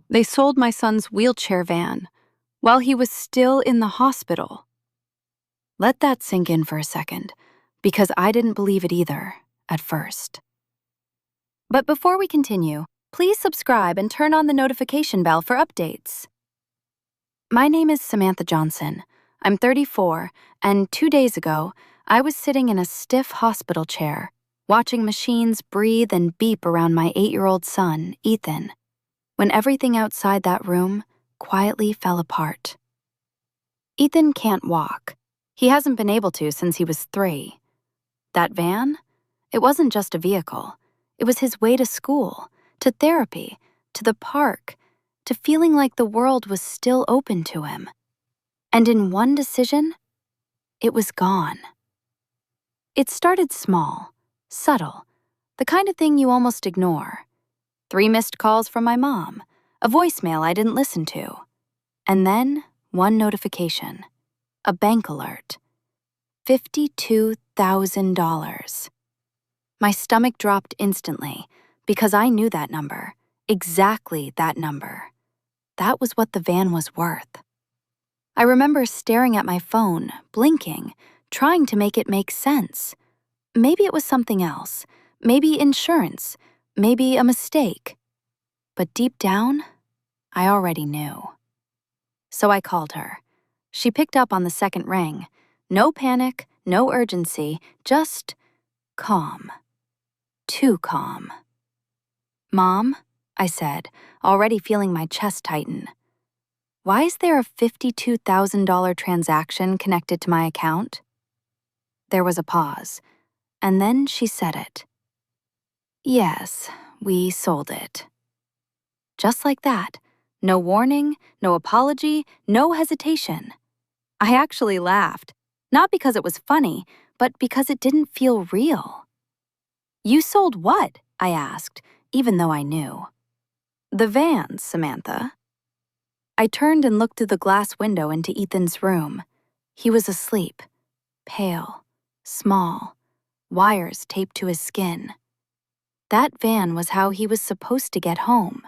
They sold my son's wheelchair van while he was still in the hospital. Let that sink in for a second, because I didn't believe it either, at first. But before we continue, please subscribe and turn on the notification bell for updates. My name is Samantha Johnson. I'm 34, and 2 days ago, I was sitting in a stiff hospital chair, watching machines breathe and beep around my 8-year-old son, Ethan, when everything outside that room quietly fell apart. Ethan can't walk. He hasn't been able to since he was 3. That van? It wasn't just a vehicle. It was his way to school, to therapy, to the park, to feeling like the world was still open to him. And in one decision, it was gone. It started small, subtle, the kind of thing you almost ignore. 3 missed calls from my mom, a voicemail I didn't listen to, and then 1 notification, a bank alert. $52,000. My stomach dropped instantly because I knew that number, exactly that number. That was what the van was worth. I remember staring at my phone, blinking, trying to make it make sense. Maybe it was something else, maybe insurance, maybe a mistake. But deep down, I already knew. So I called her. She picked up on the second ring. No panic, no urgency, just calm. Too calm. "Mom," I said, already feeling my chest tighten. "Why is there a $52,000 transaction connected to my account?" There was a pause, and then she said it. "Yes, we sold it." Just like that. No warning, no apology, no hesitation. I actually laughed, not because it was funny, but because it didn't feel real. "You sold what?" I asked, even though I knew. "The van, Samantha." I turned and looked through the glass window into Ethan's room. He was asleep, pale, small, wires taped to his skin. That van was how he was supposed to get home.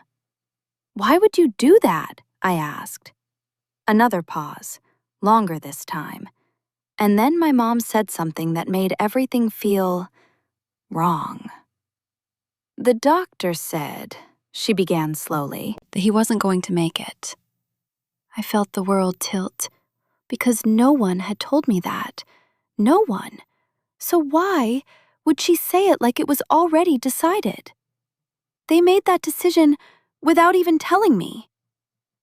"Why would you do that?" I asked. Another pause, longer this time. And then my mom said something that made everything feel wrong. "The doctor said," she began slowly, "that he wasn't going to make it." I felt the world tilt, because no one had told me that. No one. So why would she say it like it was already decided? They made that decision without even telling me.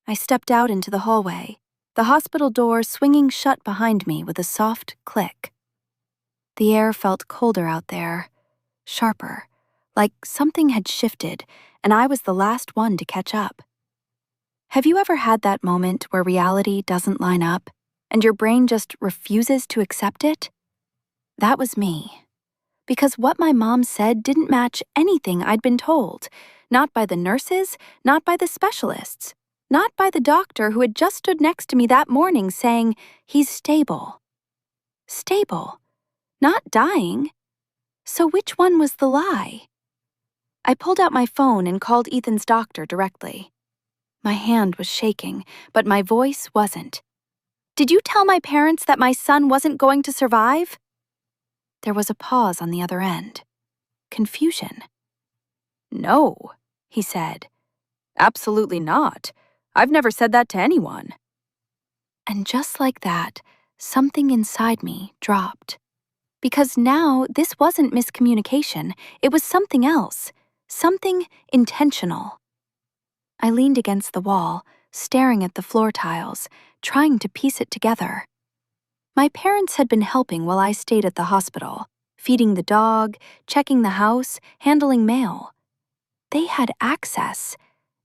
I stepped out into the hallway, the hospital door swinging shut behind me with a soft click. The air felt colder out there, sharper, like something had shifted and I was the last one to catch up. Have you ever had that moment where reality doesn't line up and your brain just refuses to accept it? That was me. Because what my mom said didn't match anything I'd been told, not by the nurses, not by the specialists, not by the doctor who had just stood next to me that morning saying, "He's stable." Stable, not dying. So which one was the lie? I pulled out my phone and called Ethan's doctor directly. My hand was shaking, but my voice wasn't. "Did you tell my parents that my son wasn't going to survive?" There was a pause on the other end. Confusion. "No," he said. "Absolutely not. I've never said that to anyone." And just like that, something inside me dropped. Because now this wasn't miscommunication, it was something else, something intentional. I leaned against the wall, staring at the floor tiles, trying to piece it together. My parents had been helping while I stayed at the hospital, feeding the dog, checking the house, handling mail. They had access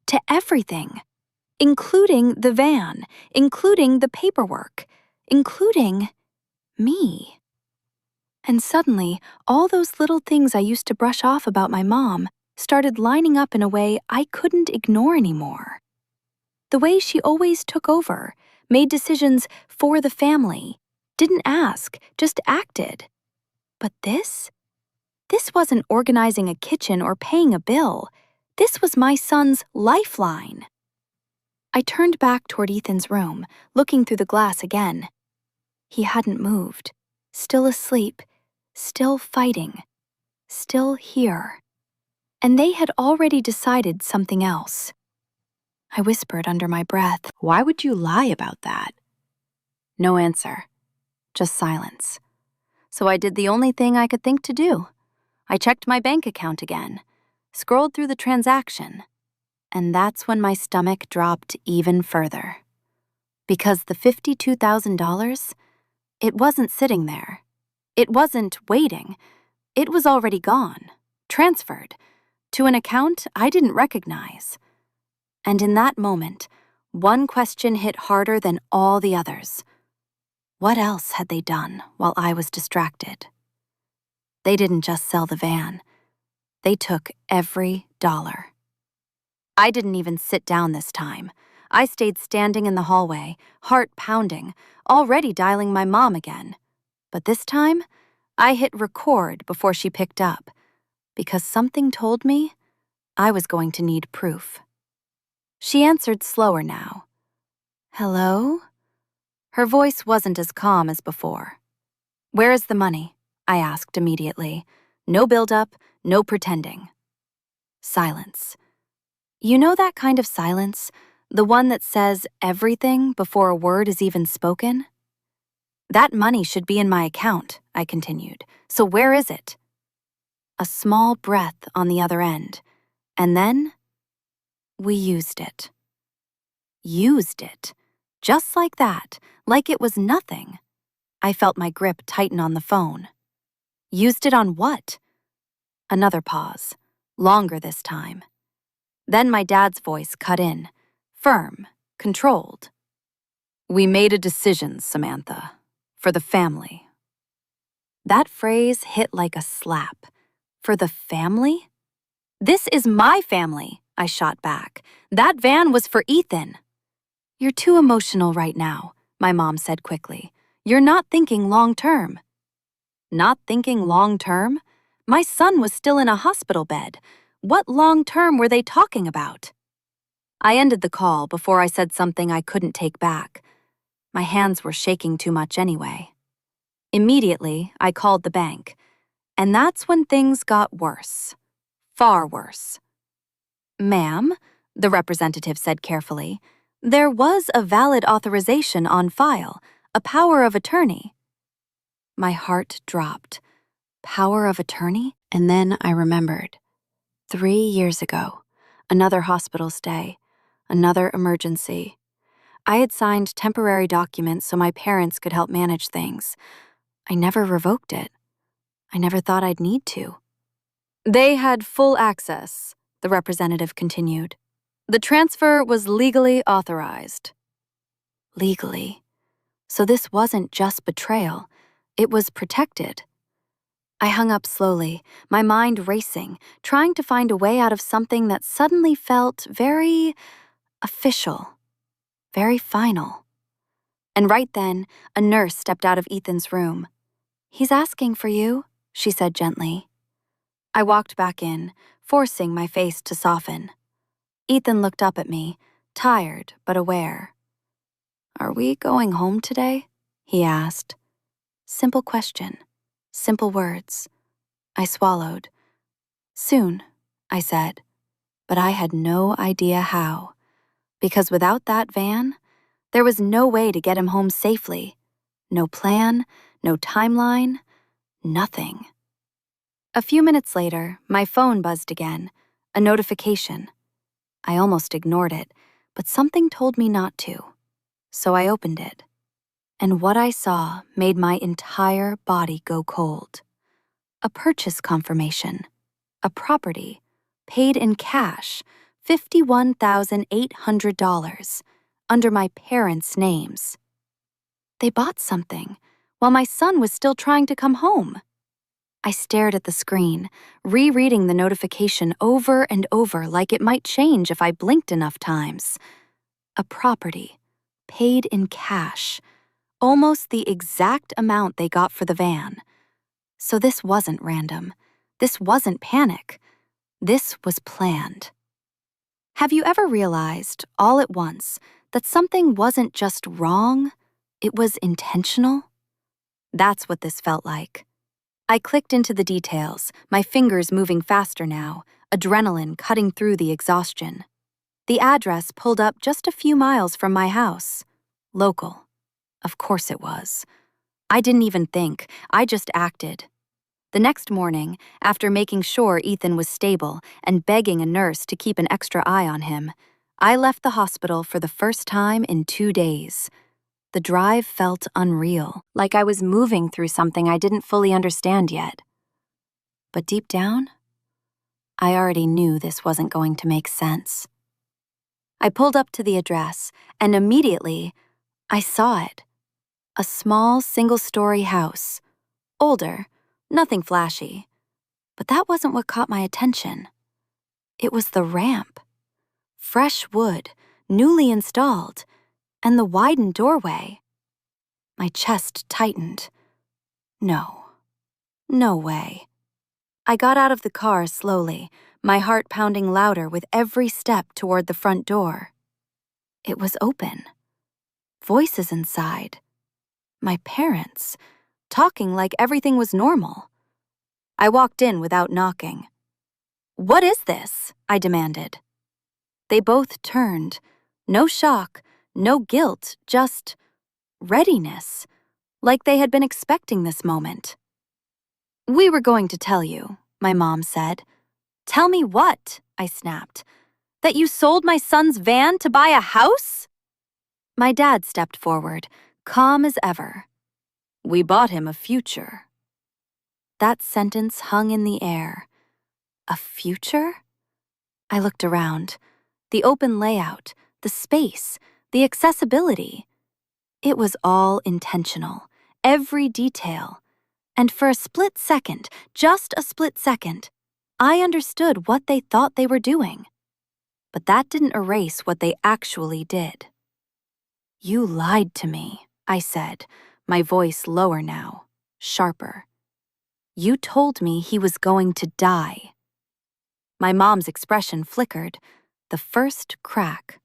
to everything, including the van, including the paperwork, including me. And suddenly, all those little things I used to brush off about my mom started lining up in a way I couldn't ignore anymore. The way she always took over, made decisions for the family, didn't ask, just acted. But this wasn't organizing a kitchen or paying a bill. This was my son's lifeline. I turned back toward Ethan's room, looking through the glass again. He hadn't moved, still asleep, still fighting, still here. And they had already decided something else. I whispered under my breath, "Why would you lie about that?" No answer, just silence. So I did the only thing I could think to do. I checked my bank account again, scrolled through the transaction, and that's when my stomach dropped even further. Because the $52,000, it wasn't sitting there. It wasn't waiting. It was already gone, transferred, to an account I didn't recognize. And in that moment, one question hit harder than all the others. What else had they done while I was distracted? They didn't just sell the van. They took every dollar. I didn't even sit down this time. I stayed standing in the hallway, heart pounding, already dialing my mom again. But this time, I hit record before she picked up, because something told me I was going to need proof. She answered slower now. "Hello?" Her voice wasn't as calm as before. "Where is the money?" I asked immediately. No build-up, no pretending. Silence. You know that kind of silence? The one that says everything before a word is even spoken? "That money should be in my account," I continued. "So where is it?" A small breath on the other end. And then, we used it. Used it. Just like that, like it was nothing. I felt my grip tighten on the phone. Used it on what? Another pause, longer this time. Then my dad's voice cut in, firm, controlled. "We made a decision, Samantha, for the family." That phrase hit like a slap. For the family? "This is my family," I shot back. "That van was for Ethan." "You're too emotional right now," my mom said quickly. "You're not thinking long-term." Not thinking long-term? My son was still in a hospital bed. What long-term were they talking about? I ended the call before I said something I couldn't take back. My hands were shaking too much anyway. Immediately, I called the bank. And that's when things got worse. Far worse. "Ma'am," the representative said carefully, "there was a valid authorization on file, a power of attorney." My heart dropped. Power of attorney? And then I remembered. 3 years ago, another hospital stay, another emergency. I had signed temporary documents so my parents could help manage things. I never revoked it. I never thought I'd need to. "They had full access," the representative continued. "The transfer was legally authorized." Legally. So this wasn't just betrayal. It was protected. I hung up slowly, my mind racing, trying to find a way out of something that suddenly felt very official, very final. And right then, a nurse stepped out of Ethan's room. "He's asking for you," she said gently. I walked back in, forcing my face to soften. Ethan looked up at me, tired but aware. "Are we going home today?" he asked. Simple question, simple words. I swallowed. "Soon," I said, but I had no idea how. Because without that van, there was no way to get him home safely. No plan, no timeline, nothing. A few minutes later, my phone buzzed again, a notification. I almost ignored it, but something told me not to. So I opened it. And what I saw made my entire body go cold. A purchase confirmation. A property, paid in cash, $51,800, under my parents' names. They bought something, while my son was still trying to come home. I stared at the screen, rereading the notification over and over like it might change if I blinked enough times. A property, paid in cash, almost the exact amount they got for the van. So this wasn't random. This wasn't panic. This was planned. Have you ever realized, all at once, that something wasn't just wrong, it was intentional? That's what this felt like. I clicked into the details, my fingers moving faster now, adrenaline cutting through the exhaustion. The address pulled up just a few miles from my house. Local. Of course it was. I didn't even think, I just acted. The next morning, after making sure Ethan was stable and begging a nurse to keep an extra eye on him, I left the hospital for the first time in 2 days. The drive felt unreal, like I was moving through something I didn't fully understand yet. But deep down, I already knew this wasn't going to make sense. I pulled up to the address, and immediately, I saw it. A small, single-story house. Older, nothing flashy. But that wasn't what caught my attention. It was the ramp. Fresh wood, newly installed, and the widened doorway. My chest tightened. No way. I got out of the car slowly, my heart pounding louder with every step toward the front door. It was open. Voices inside. My parents, talking like everything was normal. I walked in without knocking. "What is this?" I demanded. They both turned. No shock, no guilt, just readiness, like they had been expecting this moment. "We were going to tell you," my mom said. "Tell me what?" I snapped. "That you sold my son's van to buy a house?" My dad stepped forward, calm as ever. "We bought him a future." That sentence hung in the air. A future? I looked around. The open layout, the space, the accessibility. It was all intentional, every detail. And for a split second, just a split second, I understood what they thought they were doing. But that didn't erase what they actually did. "You lied to me," I said, my voice lower now, sharper. "You told me he was going to die." My mom's expression flickered, the first crack.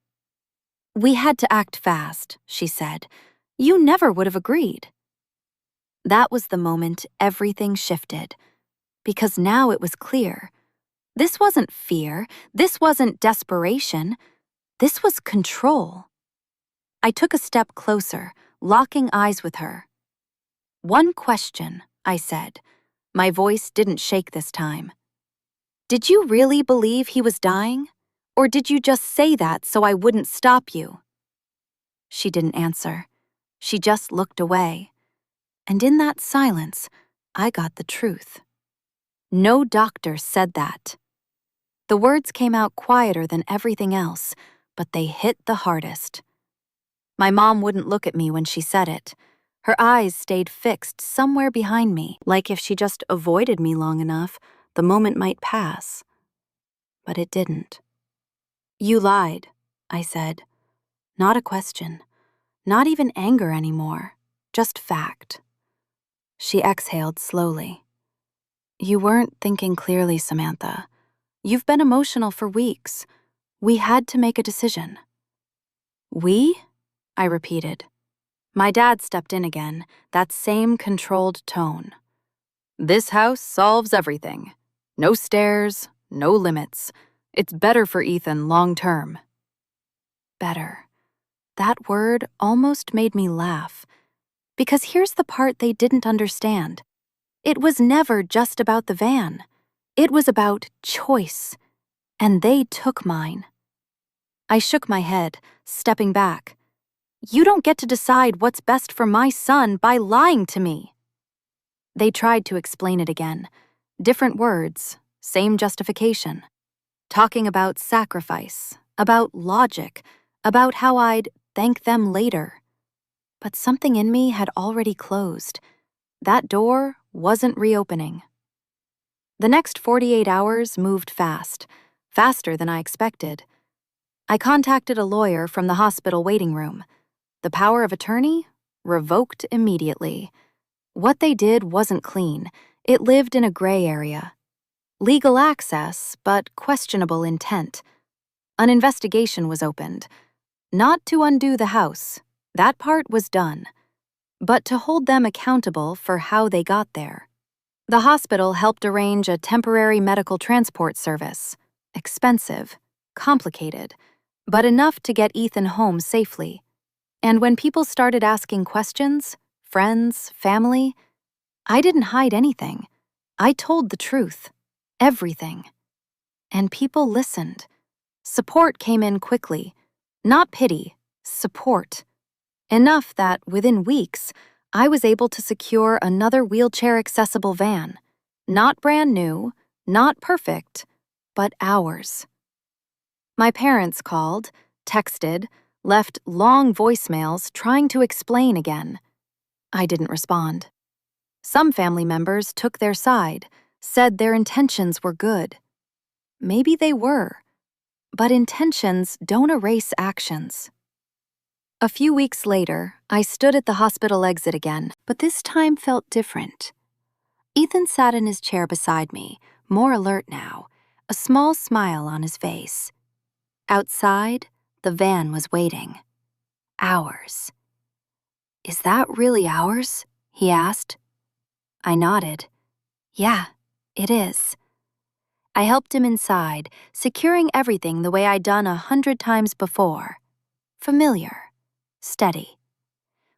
"We had to act fast," she said. "You never would have agreed." That was the moment everything shifted, because now it was clear. This wasn't fear, this wasn't desperation, this was control. I took a step closer, locking eyes with her. "One question," I said. My voice didn't shake this time. "Did you really believe he was dying? Or did you just say that so I wouldn't stop you?" She didn't answer. She just looked away. And in that silence, I got the truth. No doctor said that. The words came out quieter than everything else, but they hit the hardest. My mom wouldn't look at me when she said it. Her eyes stayed fixed somewhere behind me, like if she just avoided me long enough, the moment might pass. But it didn't. "You lied," I said. Not a question. Not even anger anymore. Just fact. She exhaled slowly. "You weren't thinking clearly, Samantha. You've been emotional for weeks. We had to make a decision." "We?" I repeated. My dad stepped in again, that same controlled tone. "This house solves everything. No stairs, no limits. It's better for Ethan long term." Better. That word almost made me laugh. Because here's the part they didn't understand. It was never just about the van. It was about choice. And they took mine. I shook my head, stepping back. "You don't get to decide what's best for my son by lying to me." They tried to explain it again. Different words, same justification. Talking about sacrifice, about logic, about how I'd thank them later. But something in me had already closed. That door wasn't reopening. The next 48 hours moved fast, faster than I expected. I contacted a lawyer from the hospital waiting room. The power of attorney? Revoked immediately. What they did wasn't clean. It lived in a gray area. Legal access, but questionable intent. An investigation was opened. Not to undo the house, that part was done, but to hold them accountable for how they got there. The hospital helped arrange a temporary medical transport service. Expensive, complicated, but enough to get Ethan home safely. And when people started asking questions, friends, family, I didn't hide anything. I told the truth, everything. And people listened. Support came in quickly. Not pity, support. Enough that, within weeks, I was able to secure another wheelchair-accessible van. Not brand new, not perfect, but ours. My parents called, texted, left long voicemails trying to explain again. I didn't respond. Some family members took their side, said their intentions were good. Maybe they were, but intentions don't erase actions. A few weeks later, I stood at the hospital exit again, but this time felt different. Ethan sat in his chair beside me, more alert now, a small smile on his face. Outside, the van was waiting. Ours. "Is that really ours?" he asked. I nodded. "Yeah, it is." I helped him inside, securing everything the way I'd done 100 times before. Familiar. Steady.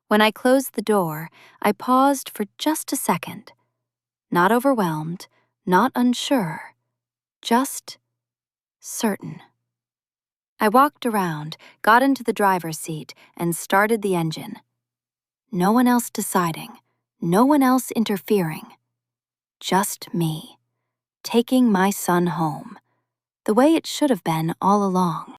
When I closed the door, I paused for just a second. Not overwhelmed, not unsure, just certain. I walked around, got into the driver's seat, and started the engine. No one else deciding, no one else interfering. Just me, taking my son home, the way it should have been all along.